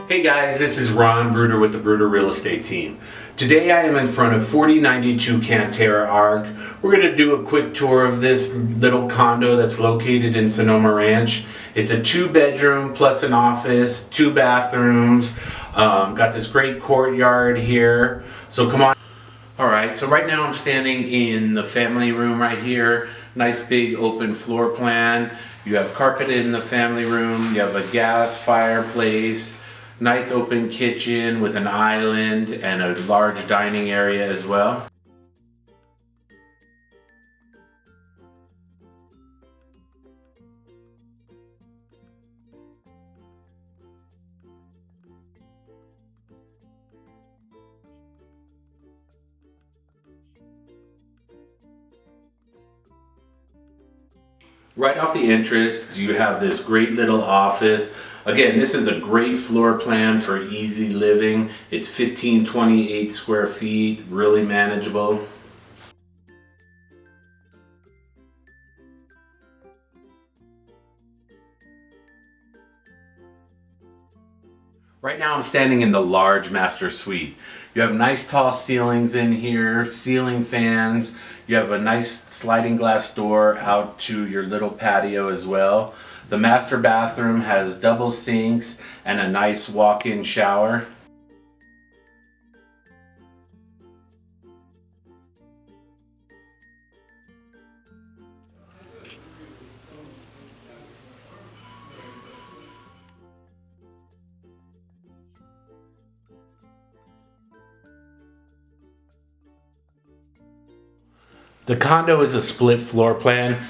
Hey guys, this is Ron Bruder with the Bruder Real Estate Team. Today I am in front of 4092 Canterra Arc. We're going to do a quick tour of this little condo that's located in Sonoma Ranch. It's a 2-bedroom plus an office, 2 bathrooms. Got this great courtyard here. So come on. Alright, so right now I'm standing in the family room right here. Nice big open floor plan. You have carpet in the family room. You have a gas fireplace. Nice open kitchen with an island and a large dining area as well. Right off the entrance, you have this great little office. Again, this is a great floor plan for easy living. It's 1528 square feet, really manageable. Right now I'm standing in the large master suite. You have nice tall ceilings in here, ceiling fans. You have a nice sliding glass door out to your little patio as well. The master bathroom has double sinks and a nice walk-in shower. The condo is a split floor plan.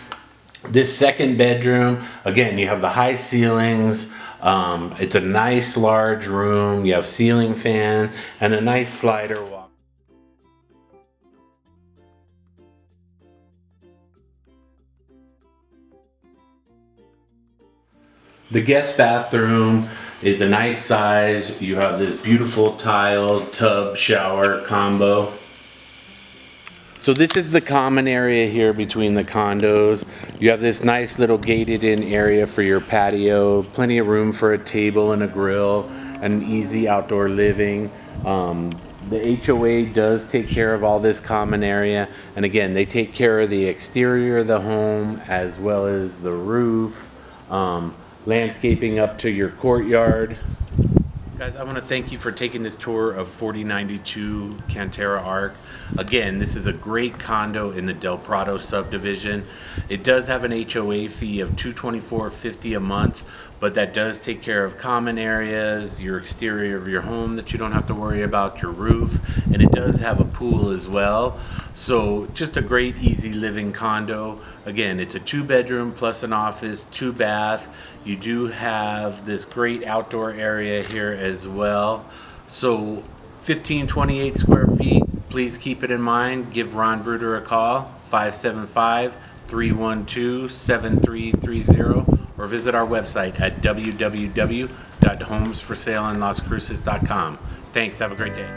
This second bedroom, again, you have the high ceilings. It's a nice large room. You have ceiling fan and a nice slider walk. The guest bathroom is a nice size. You have this beautiful tile tub shower combo. So this is the common area here between the condos. You have this nice little gated in area for your patio, plenty of room for a table and a grill, and easy outdoor living. The HOA does take care of all this common area, and again, they take care of the exterior of the home as well as the roof, landscaping up to your courtyard. Guys, I want to thank you for taking this tour of 4092 Canterra Arc. Again, this is a great condo in the Del Prado subdivision. It does have an HOA fee of $224.50 a month, but that does take care of common areas, your exterior of your home that you don't have to worry about, your roof, and it does have a pool as well. So just a great easy living condo. Again, it's a 2-bedroom plus an office, 2 bath. You do have this great outdoor area here as well. So 1528 square feet. Please keep it in mind. Give Ron Bruder a call, 575-312-7330, or visit our website at www.homesforsaleandlostcruces.com. Thanks. Have a great day.